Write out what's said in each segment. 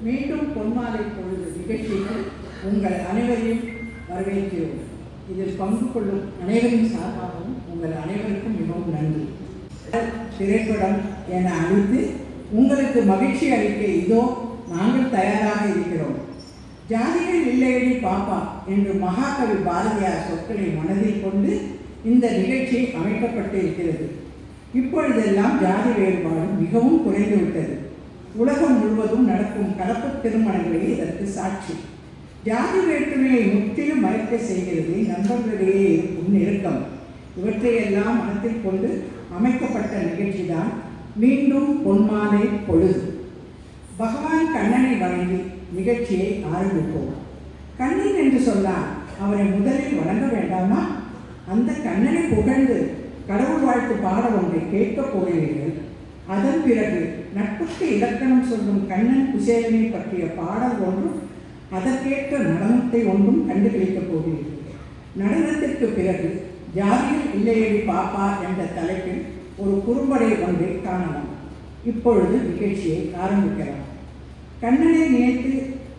மீண்டும் பொன்மாலை பொழுது நிகழ்ச்சிக்கு உங்கள் அனைவரையும் வரவேற்கிறோம். இதில் பங்கு கொள்ளும் அனைவரின் சார்பாகவும் உங்கள் அனைவருக்கும் மிகவும் நன்றி. திரைப்படம் என அழைத்து உங்களுக்கு மகிழ்ச்சி அளிக்க இதோ நாங்கள் தயாராக இருக்கிறோம். ஜாதிகள் இல்லையடி பாப்பா என்று மகாகவி பாரதியார் சொற்களை மனதில் கொண்டு இந்த நிகழ்ச்சி அமைக்கப்பட்டு இருக்கிறது. இப்பொழுதெல்லாம் ஜாதி வேறுபாடு மிகவும் குறைந்துவிட்டது. உலகம் முழுவதும் நடக்கும் கலப்பு திருமணங்களே இதற்கு சாட்சி. ஜாதி வேற்றுமையை முற்றிலும் மறைக்க செய்கிறது நண்பர்களிடையே இருக்கும் நெருக்கம். இவற்றையெல்லாம் மனத்தில் கொண்டு அமைக்கப்பட்ட நிகழ்ச்சி தான் மீண்டும் பொன்மாலை பொழுது. பகவான் கண்ணனை வணங்கி நிகழ்ச்சியை ஆரம்பிப்போம். கண்ணன் என்று சொன்னால் அவரை முதலில் வணங்க வேண்டாமா? அந்த கண்ணனை புகழ்ந்து கடவுள் வாழ்த்து பாட ஒன்றை கேட்கப் போகிறீர்கள். அதன் பிறகு நட்புக்கு இலக்கணம் சொல்லும் கண்ணன் குசேலனை பற்றிய பாடல் ஒன்றும் அதற்கேற்ற நடனத்தை ஒன்றும் கண்டுபிடிக்கப் போகிறீர்கள். நடனத்திற்கு பிறகு ஜாதியில் இல்லையடி பாப்பா என்ற தலைப்பில் ஒரு குறும்படை ஒன்றை காணலாம். இப்பொழுது நிகழ்ச்சியை ஆரம்பிக்கலாம். கண்ணனை நினைத்து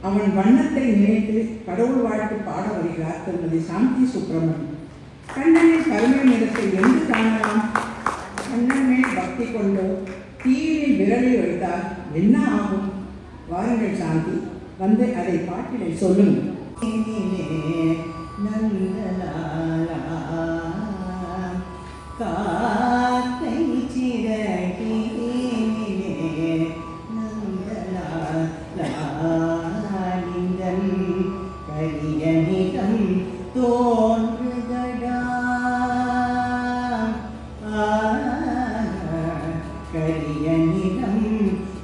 அவன் வண்ணத்தை நினைத்து கடவுள் வாழ்த்து பாட வருகிறார் திருமதி சாந்தி சுப்பிரமணியம். கண்ணனின் கருமை நிறத்தை எங்கு காணலாம்? கண்ணன் மேல் பக்தி கொண்டோ தீயினில் விரலில் வைத்தால் என்ன ஆகும்? வாருங்கள் சாந்தி, வந்து அதை பாட்டினை சொல்லுங்கள். காக்கை சிறகிலே நந்தலாலிங்கன் கரிய நிறம் தோன்றுகடா, கரிய நிறம்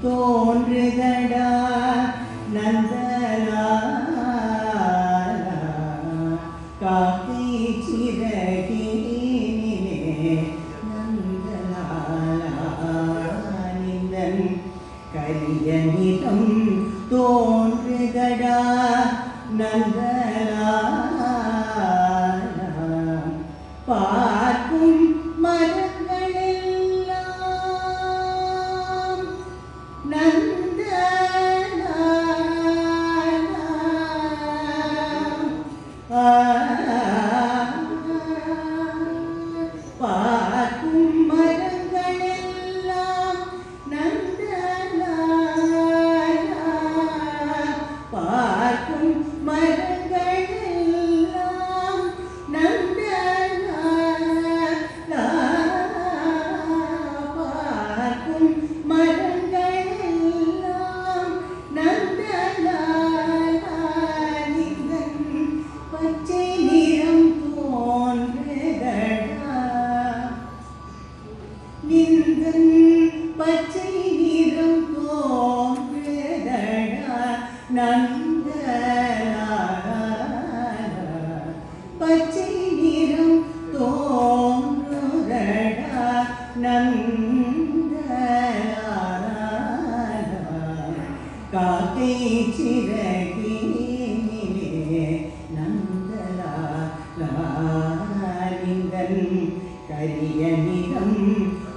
தோன்றுகடா நந்தலா காக்கை சிறகிலே நந்தலாலிங்கன் கரிய நிறம் தோன்றுகடா நந்தலா பார்க்கும் மரங்களெல்லாம் நந்தலா பார்க்கும் மரங்களெல்லாம் நந்தலா பார்க்கும் மரங்களெல்லாம் நந்தலா பார்க்கும் மரங்களெல்லாம் நந்தலா பச்சை நிறம் தோன்றுகடா நின்றன் பச்சை நிறம் தோன்றுகடா நந்தலா பச்சை நிறம் தோன்றுகடா நந்தலா காக்கை சிறகிலே நந்தலாலிங்கன் கரிய நிறம்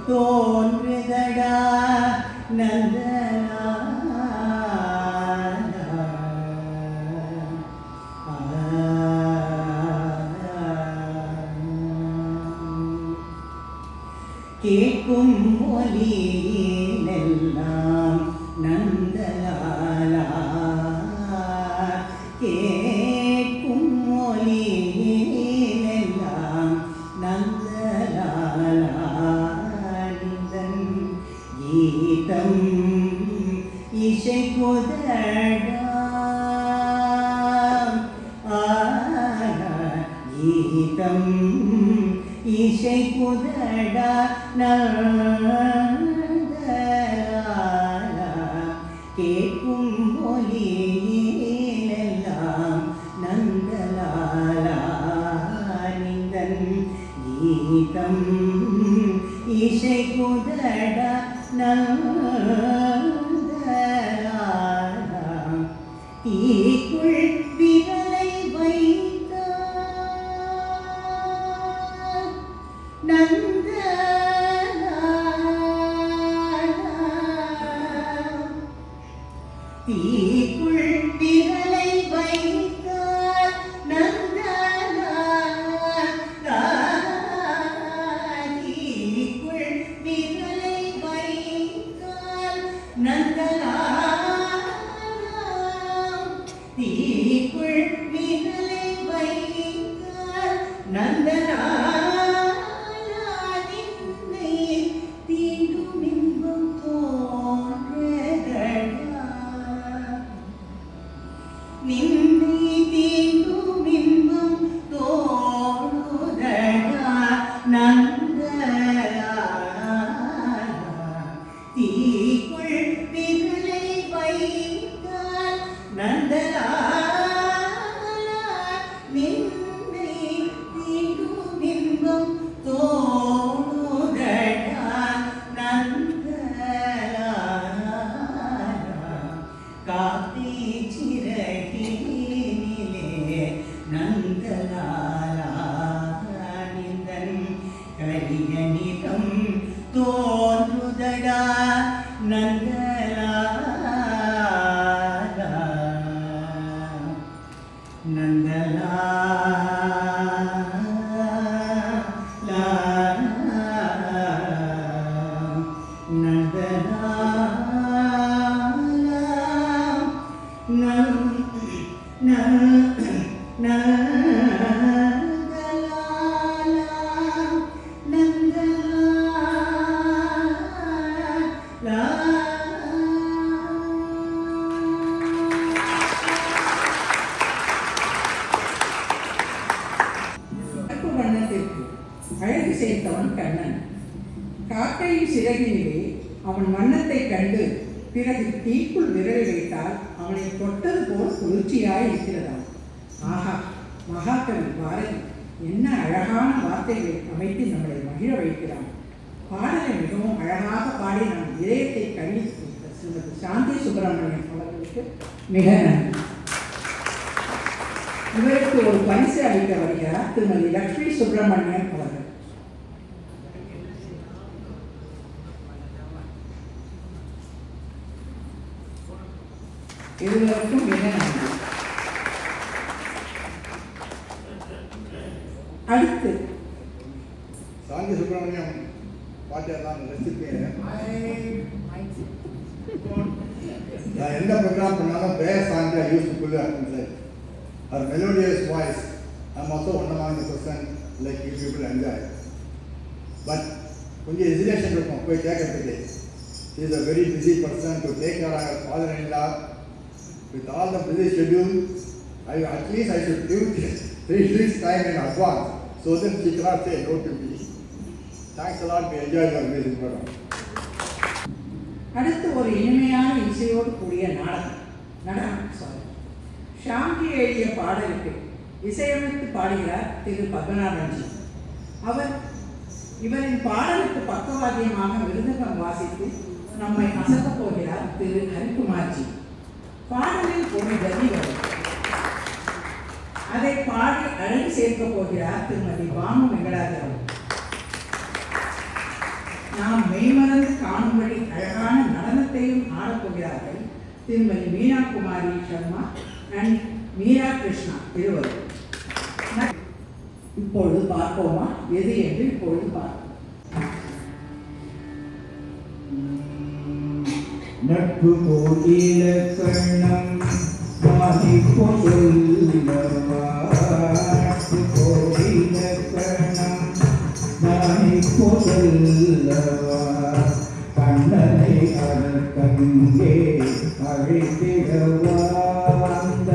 தோன்றுகடா நந்தலா கேட்கும் மொழியிலெல்லாம் நந்தலாலா கேட்கும் மொழியிலெல்லாம் நந்தலாலிங்கன் கீதம் இசைக்குதடா கீதம் இசைக்குதடா நந்தலாலா கேட்கும் மொழியிலெல்லாம் நந்தலாலிங்கன் கீதம் இசைக்குதடா நந்தலாலா தீக்குள் விரலை வைத்தார் நந்தலாலா தீ தீக்குள் விரலை வைத்தார் நந்தலாலா. தீக்குள் விரலை வைத்தார் நந்தலாலா. தீக்குள் விரலை வைத்தார் நந்தலாலா. நின்னை தீண்டும் இன்பம் தோன்றதடா. நின்னை தீண்டும் இன்பம் தோன்றுதடா நந்தலாலா. தீக்குள் விரலை வைத்தார் நந்தலாலா. நின்னை தீண்டும் இன்பம் தோன்றுதடா நந்தலாலா. காத்தே சிறகினிலே நந்தலாலா. நிந்தன் கரிய நிறம் தோன்றுதடா நந்தலாலா. நந்தலாலா. நந்தலாலா. கருப்பு வண்ணத்திற்கு அழகு சேர்த்தவன் கண்ணன். காக்கையின் சிறகினிலே அவன் வண்ணத்தை கண்டு பிறகு தீக்குள் விரலை வைத்தால் அவனை தொட்டது போல் குளிர்ச்சியாய் இருக்கிறதாம். ஆஹா, மகாகவி பாரதி என்ன அழகான வார்த்தைகளை அமைத்து நம்மளை மகிழ வைக்கிறான். பாடலை மிகவும் அழகாக பாடி நம் இதயத்தை கண்ணி ஸ்ரீமதி சாந்தி சுப்பிரமணியம் அவர்களுக்கு மிக நன்றி. இவருக்கு ஒரு பரிசு அளிக்க வருகிறார் திருமதி லட்சுமி சுப்பிரமணியம் அவர்கள். இருவருக்கும் மிக நன்றி. அடுத்து சாந்தி சுப்பிரமணியம் பாட்டெல்லாம் ரசிப்பேன். நான் எந்த ப்ரோக்ராம் பண்ணாலும் பேர் Shanti I use to pull sir. Her melodious voice, I'm also one among the person like you people enjoy. But கொஞ்சம் ஹெசிடேஷன் இருக்கும் போய் கேட்கறதுக்கு. She is a very busy person to take care of her father-in-law. With all the busy schedule, at least I should give 3 weeks time in advance so that she cannot say no to me. Thanks a lot. We enjoy your music program. அடுத்து ஒரு இனிமையான இசையோடு கூடிய நடனம் ஷாம்ஜி எழுதிய பாடலுக்கு இசையமைத்து பாடுகிறார் திரு பத்மநாபன்ஜி. இவரின் பாடலுக்கு பக்கவாத்தியமாக மிருதங்கம் வாசித்து நம்மை அசத்தப் போகிறார் திரு ஹரிகுமார்ஜி. பாடலில் ஒரு கதி வரும், அதை பாடி அழகு சேர்க்கப் போகிறார் திருமதி பானு வெங்கடாதரன். நாம் மெய்மறந்து காணும்படி அழகான நடனத்தையும் ஆடப்போகிறார்கள் திருமதி மீனா குமாரி சர்மா அண்ட் மீரா கிருஷ்ணா இருவரும். இப்பொழுது பார்ப்போமா எது என்று இப்பொழுது பார்ப்போம். நட்பு கோயில கண்ணம் மாணிப்போ சொல்லவா. நட்பு கோயில கண்ணம் மாணிப்போ சொல்லவா. கண்ணனை அதற்கங்கே அழைத்திடவா. அந்த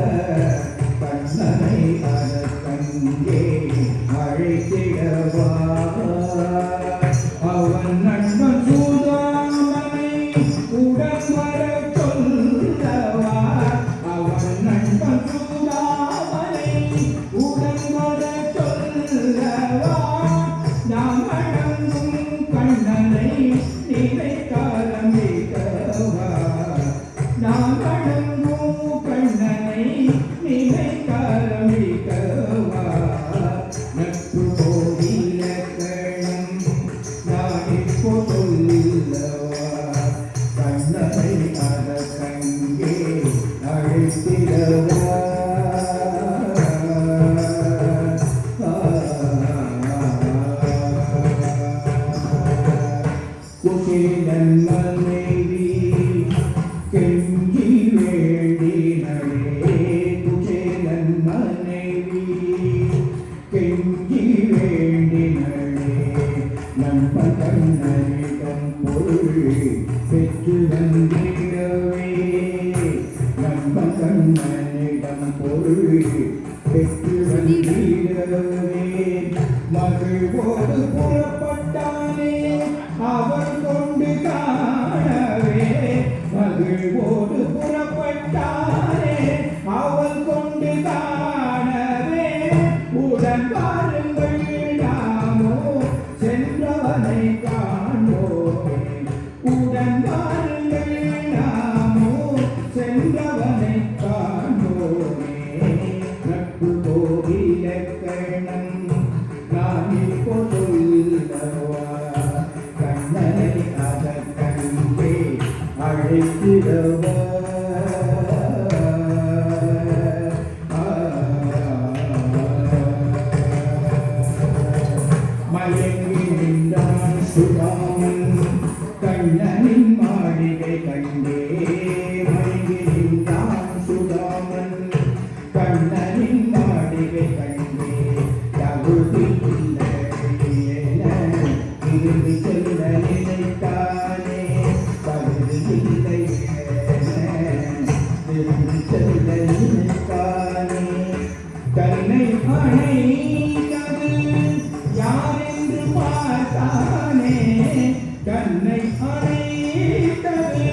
கண்ணனை அதற்கங்கே அழைத்திடவா. அவன் நண்பன் சூதாமனை உடன் வர சொல்லவா. அவன் நண்பன் சூதாமனை உடன் வர சொல்லவா. நாம் அடங்கும் கண்ணனை நினைக்காரம்பிக்கவா. நாம் மகிழ்வோடு புறப்பட்டானே அவன் கொண்டு காணவே மகிழ்வோடு புறப்பட்டானே அவன் கொண்டு காணவே உடன் வாருங்கள் நாமோ சென்றவனை காண்போமே உடன் வாருங்கள் நாமோ சென்றவனை காண்போமே நட்பு கோவிலக்கணம் நான் இப்பொழுதவா கண்ணனை அதற்கே அழைத்திடவா மயங்கி நின்றான் சுதாமன் கண்ணனின் மாளிகை கண்டே மயங்கி நின்றான் சுதாமன் கண்ணனின் மாளிகை கண்டே தகுதி இருந்து செல்ல நினைத்தானே பகுதி இல்லை இருந்து செல்ல நினைத்தானே தன்னை அணைத்தது யாரென்று பார்த்தானே தன்னை அணைத்தது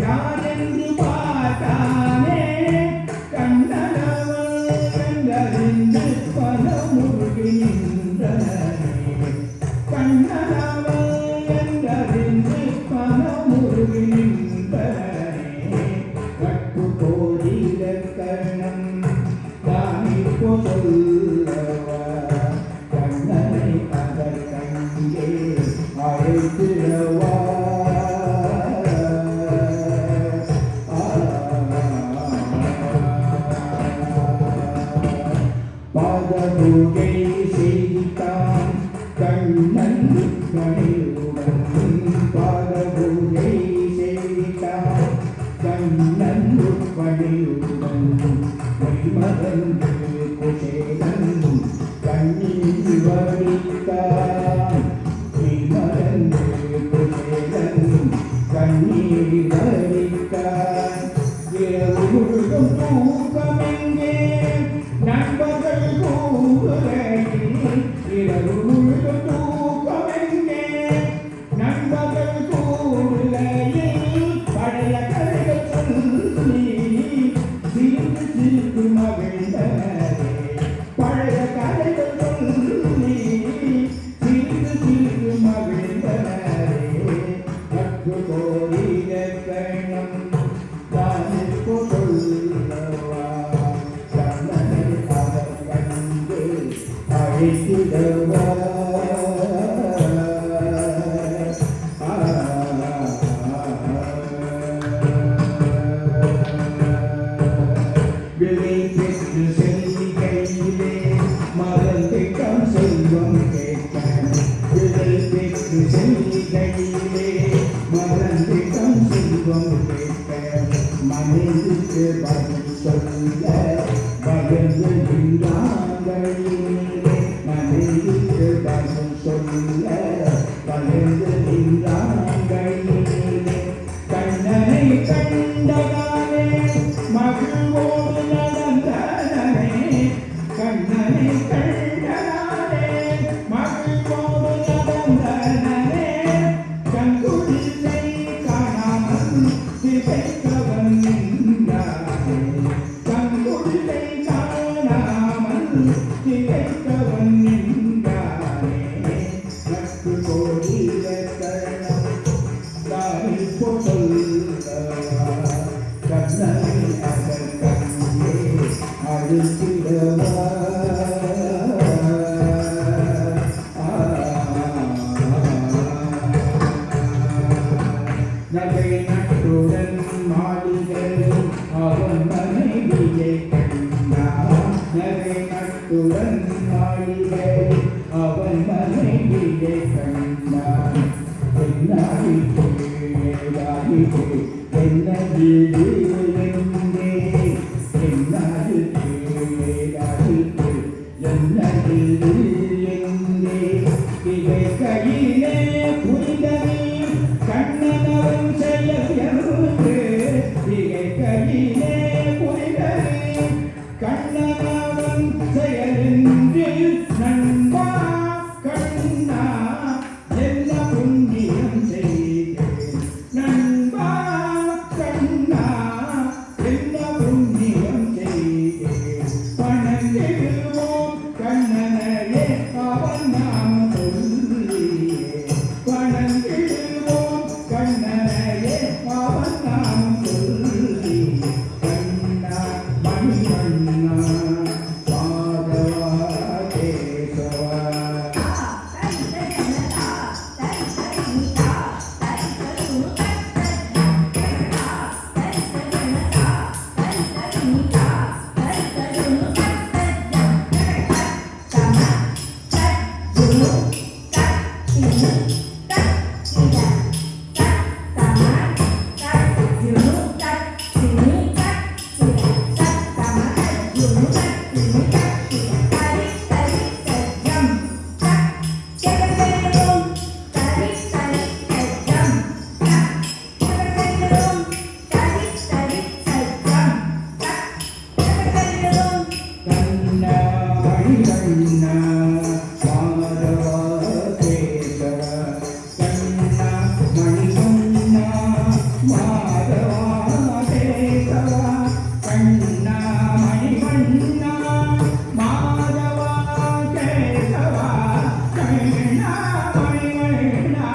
யாரென்று பார்த்தானே கண்ணனவன் பலமுருகி நின்றனே கண்ணனவன் பலமுருகி நின்றனே கட்டு கோடில கண்ணம் தானிப்போ சொல்லவா கண்ணனை அதற்கங்கே அழைத்திடவா பாதபூகை செய்தான் கண்ணன் கணிவுடன் பாதபூகை செய்தான் கண்ணன் பணியுடன் மறந்து குசேலன் கண்ணீர் வடித்தான் மறந்து குசேலன் கண்ணீர் வடித்தான் இரவு முழுதும் தூக்கமெங்கே நண்பர்கள் கூறுகையில் இரவு முழுதும் தூக்கமெங்கே நண்பர்கள் கூறுகையில் பழைய கதைகள் சொல்லி சிரித்து சிரித்து மகிழ்ந்தனரே பழைய கதைகள் சொல்லி சிரித்து சிரித்து மகிழ்ந்தனரே நட்பு கோரிக கணம் தானிப்போ சொல்லவா கண்ணனை அதற்கங்கே அழைத்திடவா விலை பெற்று செல்கையிலே மறந்திடம் செல்வம் கேட்க விலை பெற்று செல்கையிலே மறந்திடம் செல்வம் கேட்க மனைவிக்கு பதில் சொல்ல பயந்து நின்றாங்களிலே மனைவிக்கு பதில் சொல்ல பயந்து நின்றாங்களிலே கண்ணனை கண்டதானே மகிழ்வோடு நடந்தனே கண்ணனை கண்டதானே மகிழ்வோடு நடந்தனே கண்குடிலை காணாமல் திகைத்தவன் நின்றானே கண்குடிலை காணாமல் திகைத்தவன் நின்றானே நட்பு கோடில கரணம் தானிப்போ சொல்லவா கண்ணனை அதற்கங்கே அழைத்திடவா நகை நட்டுடன் மாளிகை அவன் மனைவியை கண்டான் நகை நட்டுடன் மாளிகை அவன் மனைவியை கண்டான் என்னாடிக்கு ஏதாடிக்கு என்ன வீடு எங்கே என்னாடிக்கு ஏதாடிக்கு என்ன வீடு எங்கே இதை கையிலே புரிந்தது கண்ணனவன் செயல் இதை கையிலே புரிந்தது கண்ணனவன் செயல் நண்பா கண்ணா மாதவா கேசவ கண்ணா மணிவண்ணா மாதவா கேசவ கண்ணா மணிவண்ணா மாதவா கேசவ கண்ணா மணிவண்ணா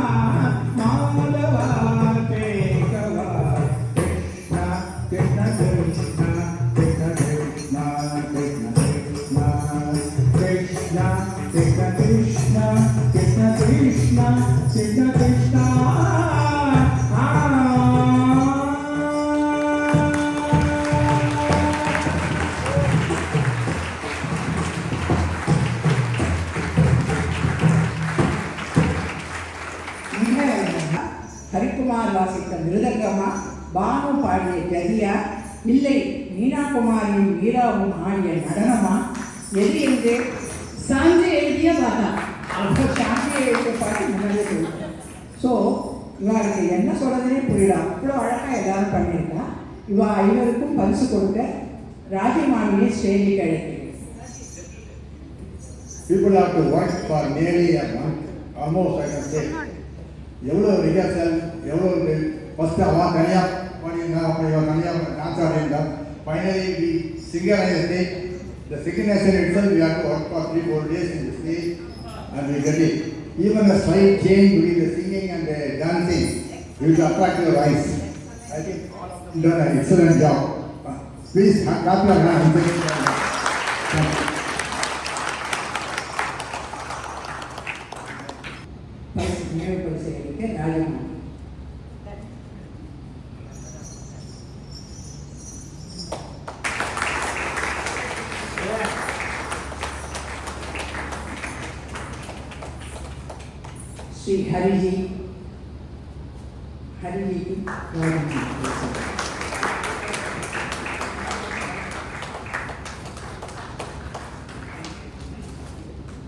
மாதவா கேசவ கிருஷ்ண கிருஷ்ண கிருஷ்ண கிருஷ்ண கிருஷ்ண கிருஷ்ண கிருஷ்ண கிருஷ்ண கிருஷ்ண கிருஷ்ண கிருஷ்ண கிருஷ்ண ஹரிக்குமார் வாசித்த மிருதங்கமா, பானு பாடிய ஜதியா, இல்லை மீனாகுமாரியும் வீராவும் ஆடிய நடனமா, எது என்று சாஞ்சி எழுதிய பாட்டா. அப்போ சாஞ்சி எழுதிய பாட்டு முன்னாடியே சொல்லிட்டேன். ஸோ இவருக்கு என்ன சொல்கிறதுனே புரியல. அவ்வளோ அழகாக எல்லாரும் பண்ணியிருக்கா. இவா ஐவருக்கும் பரிசு கொடுக்க ராஜமாமியை ஸ்டேஜுக்கு அழைக்கிறேன். People have to work for nearly a month, almost I can say. எவ்வளோ ரிஹர்சல், எவ்வளோ ஃபஸ்ட்டு அவன் தனியாக பாடியிருந்தா, அப்புறம் இவன் தனியாக டான்ஸ் ஆடியிருந்தா, finally we synchronise stage. The synchronization itself we have to work for 3-4 days in the stage and we get it. Even a slight change between the singing and the dancing will attract your eyes. I think all of them done an excellent job. Please clap your hands. நினைவு பரிசு அளிக்க ராஜமாமி. श्री हरिजी की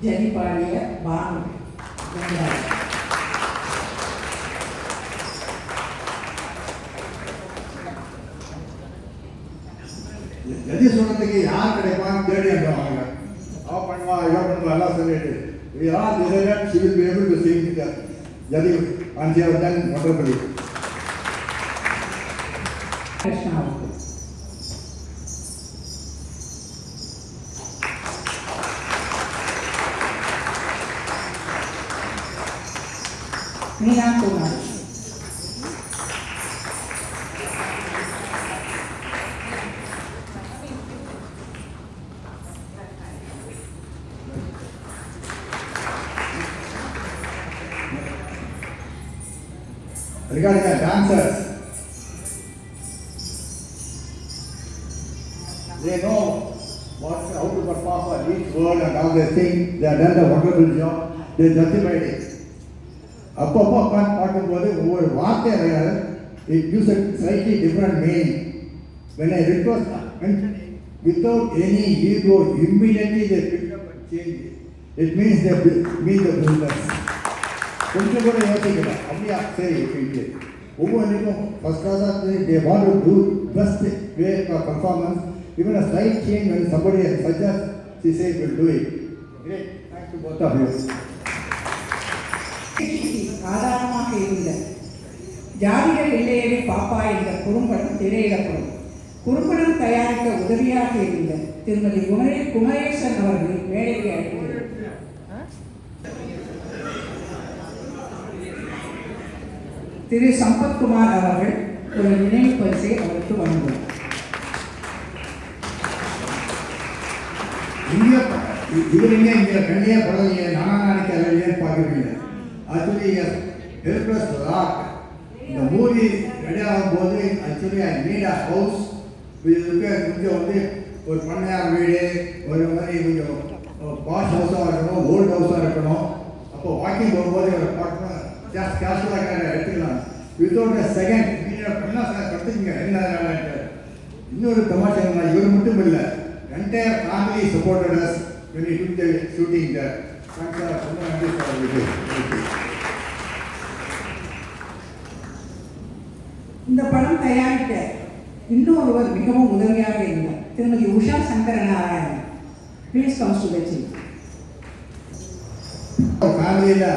जनी पाड़िय बानु எது சொல்றதுக்கு யார் கிடைப்பான்னு தேடி அனுப்புவாங்க. அவ பண்ணுவா, இவ பண்ணுவா எல்லாம் சொல்லிட்டு we all decided she will be able to sing the Jadi and she has done wonderfully. கிருஷ்ணாவுக்கு Meena Kumar Regarding the dancers, they know how to perform for each word and how they sing. They have done a wonderful job. They justified it. அப்பப்போ உட்காந்து பார்க்கும்போது ஒவ்வொரு வார்த்தை வேறு, it gives a slightly different meaning. When I request without any ego, immediately they pick up and change it. It means they mean the business. கொஞ்சம் கூட யோசிக்கல, அப்படியா சரி ஓகே. ஒவ்வொன்றுக்கும் ஃபர்ஸ்ட் கிளாஸாக they want to do best way for performance. Even a slight change when somebody suggests, she says will do it. Great, thanks to both of you. சாதாரணமாக இருந்த ஜாதிகள் இல்லையே பாப்பா என்ற குறும்படம் திரையிடப்படும். குறும்படம் தயாரிக்க உதவியாக இருந்த திருமதி குமரேசன் அவர்கள் மேடைக்கு அழைக்கிறார். திரு சம்பத்குமார் அவர்கள் ஒரு நினைவு பரிசை அவருக்கு வழங்குவார். இவருங்க இங்கே கண்ணியே படலையே, நானா நினைக்க இல்லையேன்னு பார்க்குறீங்க. Actually help us lot. இந்த மூவி ரெடி ஆகும்போது actually I need a house. இதுக்கு கொஞ்சம் வந்து ஒரு பண்ணையார் வீடு, ஒரு மாதிரி கொஞ்சம் பாஷ் ஹவுஸாக இருக்கணும், ஓல்டு ஹவுஸாக இருக்கணும். அப்போ வாக்கிங் போகும்போது ஒரு பார்க்கணும் ஜஸ்ட் கேஷுவலாக எடுத்துக்கலாம். வித்தவுட் அ செகண்ட் நீங்கள் என்ன சார் கற்றுக்குங்க என்ன. இன்னொரு தமாஷா, இவர் மட்டும் இல்லை, entire family supported as when we took the shooting there. Thanks a lot. ரொம்ப நன்றி சார். இந்த படம் தயாரிக்க இன்னொருவர் மிகவும் உதவியாக இருந்தார். திருமதி Usha Sankara Narayanan. Please comes to the chief. ஃபேமிலியில்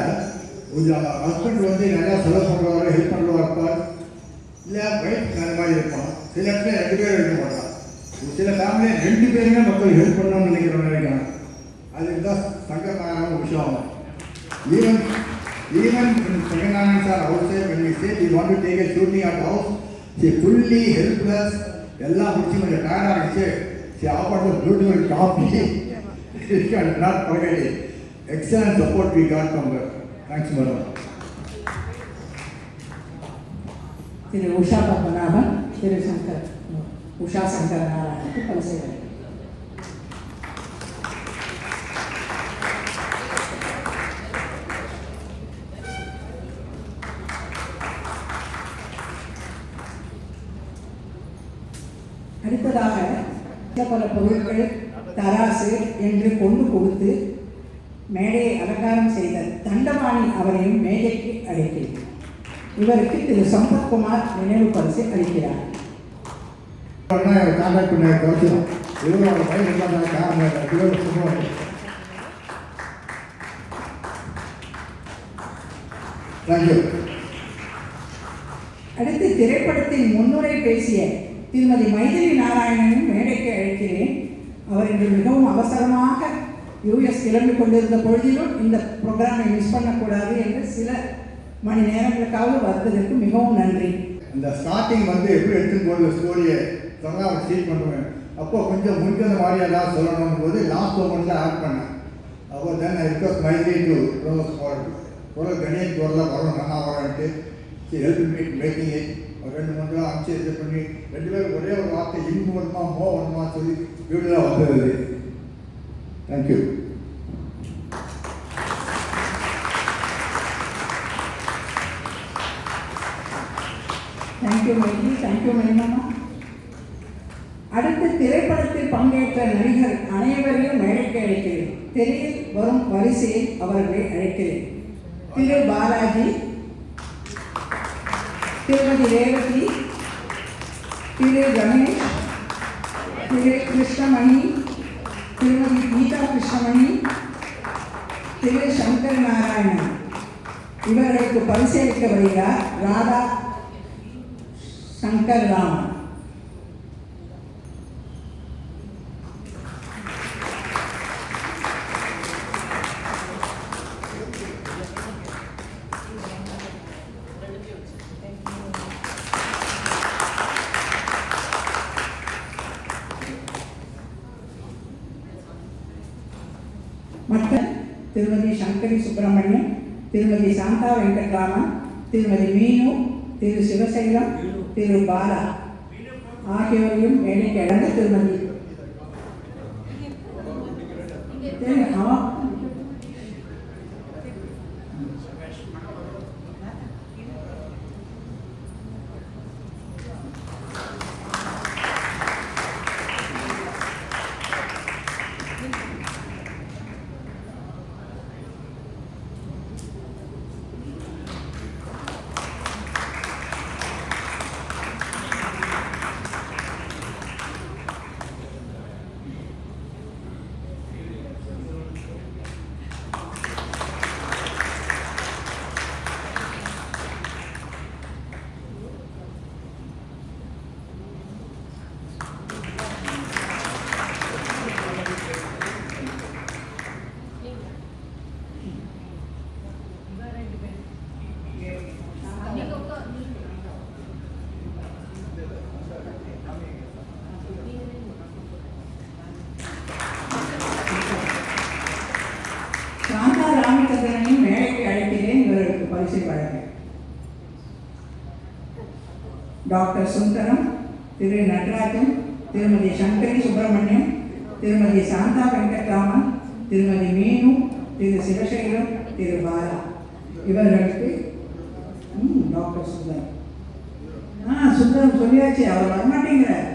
கொஞ்சம் ஹஸ்பண்ட் வந்து நிறையா செலவு பண்ணுறவரை ஹெல்ப் பண்ணுறவா இருப்பார், இல்லை ஒய்ஃப் அந்த மாதிரி இருப்பான். சில இடத்துல 2 பேர் இருக்க மாட்டான். சில ஃபேமிலியில் 2 பேருமே மக்கள் ஹெல்ப் பண்ணணும்னு நினைக்கிறாங்க. அதுக்கு தான் சங்கர்நாராயணன் விஷயம். Even when Sanganana's are outside, when we say we want to take a shooting at house, she fully helped us. எல்லாம் முடிச்சு கொஞ்சம் டயர்டாக இருந்துச்சு. she offered a beautiful coffee. It cannot forget it. Excellent support we got from her. Thanks, madam. திரு உஷா பத்மநாபன், திரு உஷா சங்கர் நாராயணுக்கு பரிசு. அடுத்ததாக பல பொருட்கள் தராசு என்று கொண்டு கொடுத்து மேடையை அலங்காரம் செய்த தண்டபாணி அவரையும் மேடைக்கு அழைக்கிறேன். இவருக்கு திரு சம்பத்குமார் நினைவு பரிசு அளிக்கிறார். கான்டாக்ட் பண்ண குறைச்சிடும். இவரோட பையன் தேங்க்யூ. அடுத்து திரைப்படத்தின் முன்னுரை பேசிய திருமதி மைதிலி நாராயணனும் மேடைக்கு அழைக்கிறேன். அவர் இன்று மிகவும் அவசரமாக யூஎஸ் கிளம்பி கொண்டிருந்த பொழுதிலும் இந்த ப்ரோக்ராமை மிஸ் பண்ணக்கூடாது என்று சில மணி நேரங்களுக்காக வந்ததற்கு மிகவும் நன்றி. இந்த ஸ்டார்டிங் வந்து எப்படி எடுத்துன்னு போகிற ஸ்டோரியை சொன்னால் சீட் பண்ணுவேன். அப்போ கொஞ்சம் முன்கந்த மாதிரி ஏதாவது சொல்லணும் போது லாஸ்ட் மொமெண்ட்டில் ஆட் பண்ணேன். அப்போ then I request Maithili to pros for குரல் கணேஷ் குரலில் வரும் நல்லா வரன்ட்டு ஹெல்ப் மீட் மேக்கிங் இட். 2-3 நாள் அனுப்பிச்சு இது பண்ணி 2 பேரும் ஒரே ஒரு வார்த்தை இங்கு வருமா மோ வருமா சொல்லி வீடுதான் வந்துடுது. Thank you. Thank you Maithili, thank you Manimama. அடுத்து திரைப்படத்தில் பங்கேற்ற நடிகர் அனைவரையும் மேடைக்கு அழைக்கிறேன். திரையில் வரும் வரிசையில் அவர்களை அழைக்கிறேன். திரு பாலாஜி, திருமதி ரேவதி, திரு ரமேஷ், திரு கிருஷ்ணமணி, திருமதி கீதா கிருஷ்ணமணி, திரு சங்கர் நாராயணன். இவர்களுக்கு பரிசளிக்க வருகிறார் ராதா சங்கர் ராமன். மற்ற திருமதி சங்கரி சுப்பிரமணியம், திருமதி சாந்தா வெங்கட்ராமன், திருமதி மீனு, திரு சிவசைலம், திரு பாலா ஆகியோரையும் மேடைக்கு அழைந்த திருமதி ராமச்சந்திரனையும் மேடைக்கு அழைக்கிறேன். இவர்களுக்கு பரிசு வழங்க டாக்டர் சுந்தரம், திரு நடராஜன், திருமதி சங்கரி சுப்பிரமணியம், திருமதி சாந்தா வெங்கட்ராமன், திருமதி மீனு, திரு சிவசேகரம், திரு பாலா. இவர்களுக்கு டாக்டர் சுந்தரம் சுந்தரம் சொல்லியாச்சு, அவர் வரமாட்டேங்கிறார்.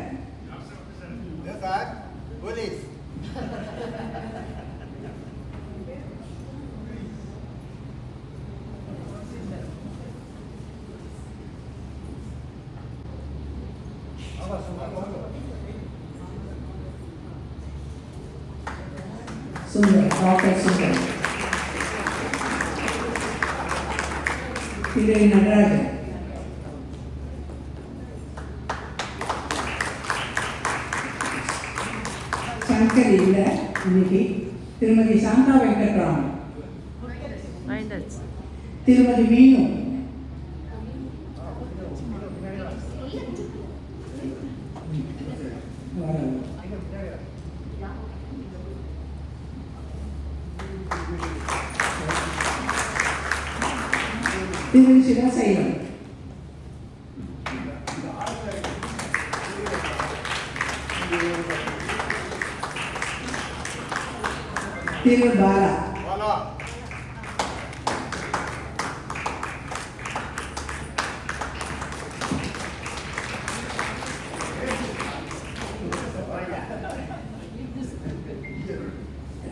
சுந்தர், டாக்டர் சுந்தர். திரு நடராஜன், சங்கர் இல்லை இன்னைக்கு. திருமதி சாந்தா வெங்கட்ராமன், திருமதி மீனு, திரு சிவசைலம், திரு பாலா,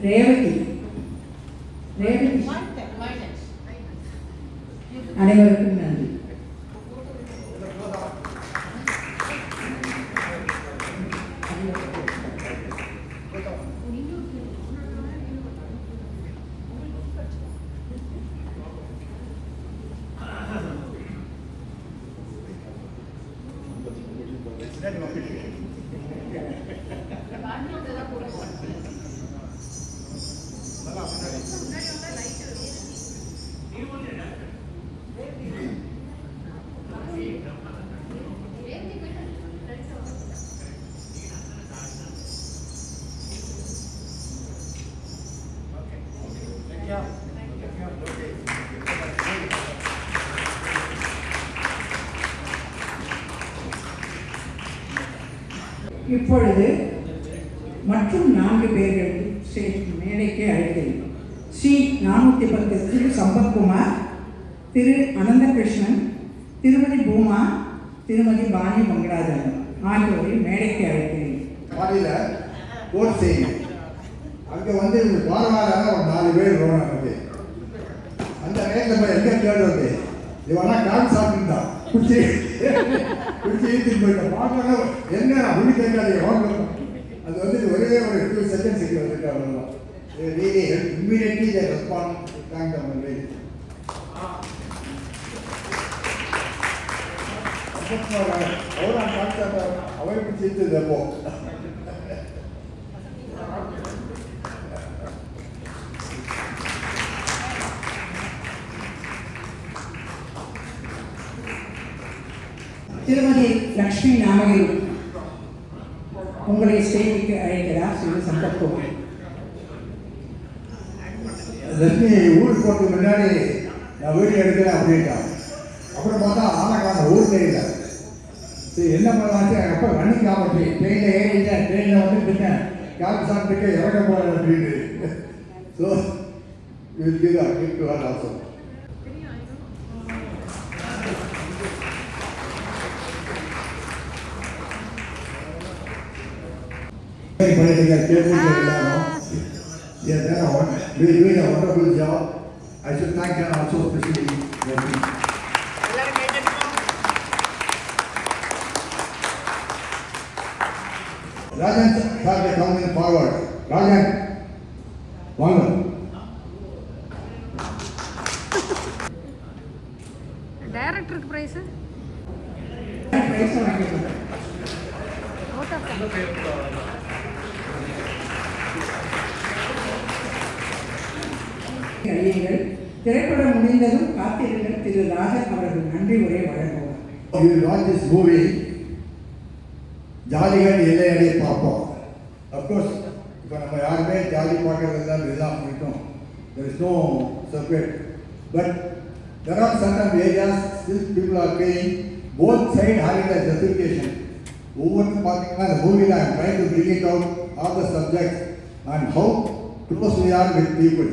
ரேவதி, அனைவருக்கும் நன்றி. இப்பொழுது மற்றும் 4 பேர்கள் மேடைக்கு அழைக்கிறேன். ஸ்ரீ 410 திரு சம்பத்குமார், திரு அனந்தகிருஷ்ணன், திருமதி பூமா, திருமதி பாணி மங்கராஜன் ஆகியோரை மேடைக்கு அழைக்கிறேன். காலையில் கோட் செய்யுங்க. அங்கே வந்து வாரவாரம் ஒரு 4 பேர் வருவாங்க. அந்த நேரத்தில் போய் எங்கே தேர்டு வந்து இவெல்லாம் கால் சாப்பிட்டுருந்தான் குடிச்சு இழுத்துட்டு போயிட்டேன். பார்க்கலாம் என்ன அப்படி கேட்காது வாங்கணும். அது வந்து ஒரே ஒரு 2 seconds வந்துட்டு அவ்வளோதான். really help immediately they respond. Thank them very much. ಅವರ ಕಾನ್ಸೆಪ್ಟ್ ಅವರಿಗೆ ಸಿಗ್ತಿದ್ದೆಪ್ಪೋ. திருமதி லக்ஷ்மி நாமகிரி உங்களை ஸ்டேஜுக்கு அழைக்கிறார் ஸ்ரீ சம்பத்குமார். லட்சுமி ஊருக்கு போகிறதுக்கு முன்னாடி நான் வீடியோ எடுக்கிறேன் அப்படின்ட்டான். அப்புறம் பார்த்தா ஆனக்கான ஊரில் இல்லை. சரி என்ன பண்ணலாச்சு, அப்போ ரன்னிங் ஆபத்து ட்ரெயினில் ஏறிட்டேன். ட்ரெயினில் வந்துட்டுருக்கேன், கால் சாப்பிட்டுட்டு இறங்க போகிறேன் அப்படின்னு. So will give a gift to her also. பண்ணிட்டு கேட்டு எல்லாரும் doing a wonderful job. I should thank them also especially. Rajan sir, they coming forward. Rajan, வாங்க. டைரக்டருக்கு பிரைஸ் வாங்கிக்கலாம். அறியுங்கள், திரைப்படம் முடிந்ததும் காத்திருங்கள். திரு ராஜன் அவர்கள் நன்றி உரை வழங்குவார். You will watch this movie. ஜாலிகள் எல்லையடி பார்ப்போம். அஃப்கோர்ஸ் இப்போ நம்ம யாருமே ஜாலி பார்க்கறதெல்லாம் இதுதான் பிடிக்கும். There is no separate. But there are certain areas still people are paying both side having a justification. ஒவ்வொரு பார்த்தீங்கன்னா இந்த மூவியில் I am trying to bring it out all the subjects and how close we are with people.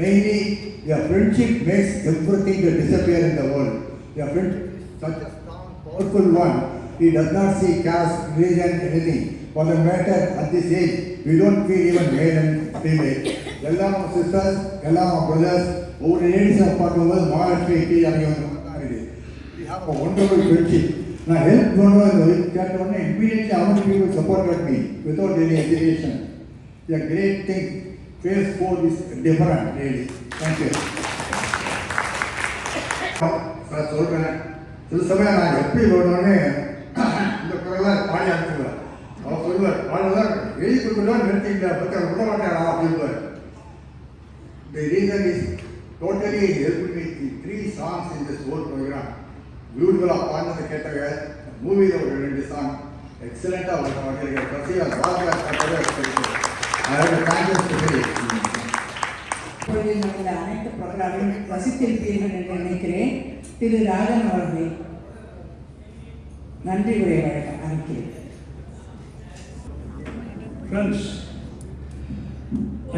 Mainly, your friendship makes everything to disappear in the world. Your friendship is such a strong, powerful one. He does not see caste, religion, anything. For the matter, at this age, we don't feel even male and female. All our sisters, all our brothers, over ladies of Patumas, Maharashtra, we have a wonderful friendship. Now, help one immediately how many people supported me without any hesitation. It's a great thing. Phase 4 is different, really. Thank you. நான் சொல்கிறேன், சில சமயம் நான் எப்படி ஓடணும்னு இந்த குரலாம் பாடி அனுப்புவேன். அவர் சொல்லுவார், பாடலாம் எழுதி கொடுக்கலாம் நிறுத்திக்கிட்ட பற்றி அவர் விட மாட்டாரா அப்படின்பார். The reason is totally helped me in 3 songs in this whole program. பியூட்டிஃபுல்லாக பாடினதை கேட்டாங்க. மூவியில் ஒரு 2 சாங் எக்ஸலண்ட்டாக ஒரு பாடியிருக்க பிரசியாக பாரதியார் பாட்டவே இப்பொழுது நம்முடைய அனைத்து ப்ரோக்ராமையும் ரசித்திருப்பீர்கள் என்று நினைக்கிறேன். திரு ராஜன் அவர்களை நன்றி உரை வழங்க அனுப்பிக்கிறேன். Friends,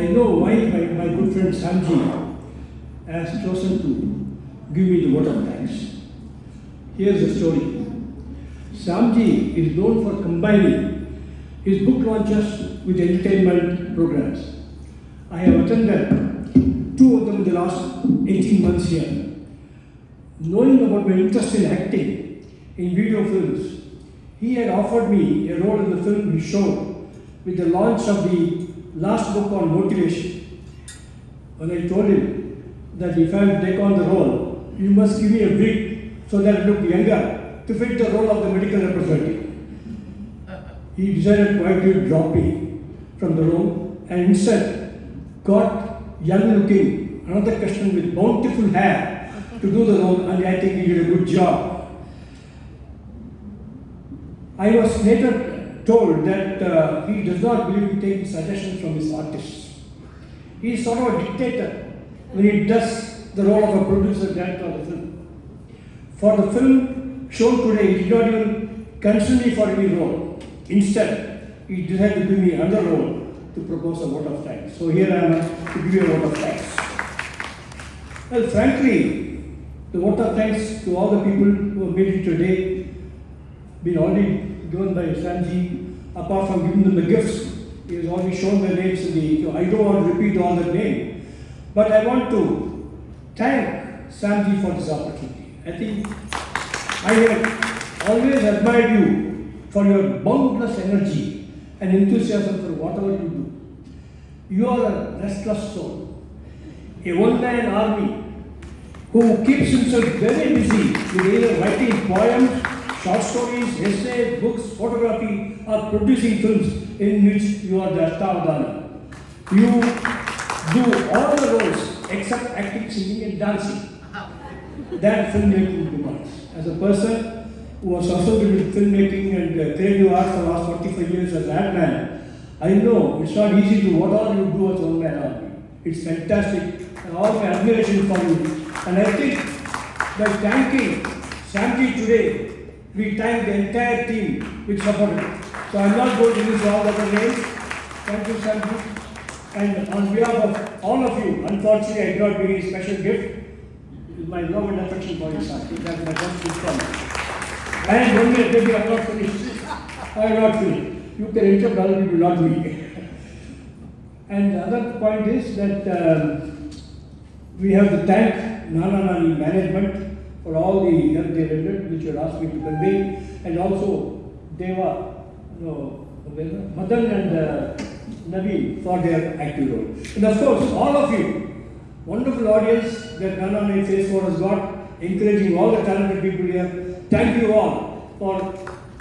I know why my good friend Samji has chosen to give me the vote of thanks. Here's the story. Samji is known for combining his book launches with entertainment programs. I have attended 2 of them in the last 18 months here. Knowing about my interest in acting in video films, he had offered me a role in the film he showed with the launch of the last book on motivation. When I told him that if I take on the role, you must give me a wig so that I look younger to fit the role of the medical representative. He decided quite to drop me from the role and instead got young looking another Krishnan with bountiful hair to do the role, and I think he did a good job. I was later told that he does not believe in taking suggestions from his artists. He is sort of a dictator when he does the role of a producer director of the film. For the film shown today, he did not even consider me for any role. Instead, he decided to give me another role to propose a vote of thanks. So here I am to give you a vote of thanks. Well, frankly, the vote of thanks to all the people who have made it today been already given by Samji. Apart from giving them the gifts, he has already shown their names in the. So I don't want to repeat all the names, but I want to thank Samji for this opportunity. I think I have always admired you for your boundless energy and enthusiasm for whatever you do. You are a restless soul, a one-man army who keeps himself very busy with either writing poems, short stories, essays, books, photography, or producing films in which you are the Ashtavadana. You do all the roles except acting, singing, and dancing that filmmaking demands. As a person who was associated with filmmaking and creative arts for the last 45 years as an man, I know it's not easy to what all you do as one man army. It's fantastic, and all my admiration for you. And I think by thanking Samji today, we thank the entire team which supported it. So I'm not going to use all the other names. Thank you, Samji. And on behalf of all of you, unfortunately I did not bring a special gift. My love and affection for you, Samji. That's my first promise. And one minute, maybe I'm not finished. I'm not finished. You can interrupt other people, not me. And the other point is that we have to thank Nana Nani management for all the help they rendered, which you had asked me to convey, and also Deva, Madan and Naveen for their active role. And of course, all of you, wonderful audience that Nana Nani Phase 4 has got, encouraging all the talented people here. Thank you all for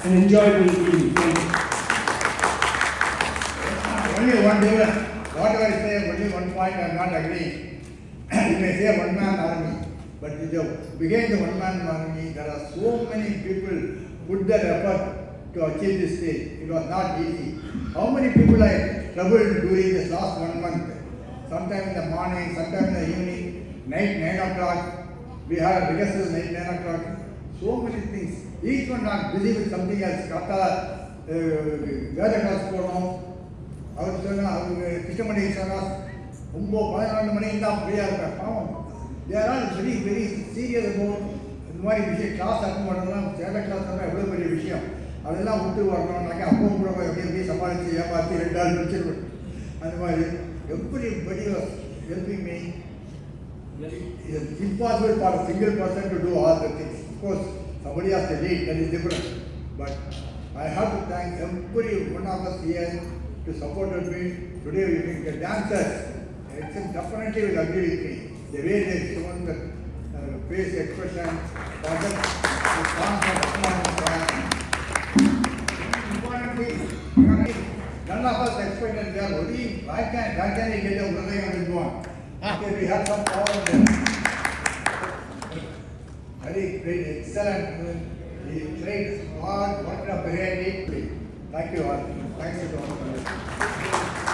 an enjoyable evening. Thank you. Only one difference. Whatever I say, only one point I am not agreeing. You may say one-man army, but if you begin the one-man army, there are so many people put their effort to achieve this stage. It was not easy. How many people I troubled during this last 1 month? Sometime in the morning, sometime in the evening, night 9 o'clock. We have rehearsals night 9 o'clock. So many things. Each one not busy with something else. Kata, Veda class போறோம். அவர் சொன்னா அவங்க கிருஷ்ணமணி சொன்னா 9-12 மணி தான் ஃப்ரீயாக இருப்பேன். பாவம். They are all very very serious about இந்த மாதிரி விஷயம். கிளாஸ் அட்டன் பண்ணலாம், சேலை கிளாஸ் தான் எவ்வளோ பெரிய விஷயம். அதெல்லாம் விட்டு வரணும்னாக்கா அப்பவும் கூட எப்படி சமாளித்து ஏமாற்றி 2 ஆள் பிடிச்சிருப்பேன். அந்த மாதிரி everybody was helping me. It is impossible for a single person to do all the things. Of course, somebody has to lead, that is different. But I have to thank every one of us here to support me. Today we think the dancers, definitely will agree with me. The way they shown the face expression, that the songs are importantly, none of us expected we are only, why can he get a Hridayam and go on? Okay, we have some power there. Very great, excellent. He played hard, worked up very deeply. Thank you all. Thank you so much.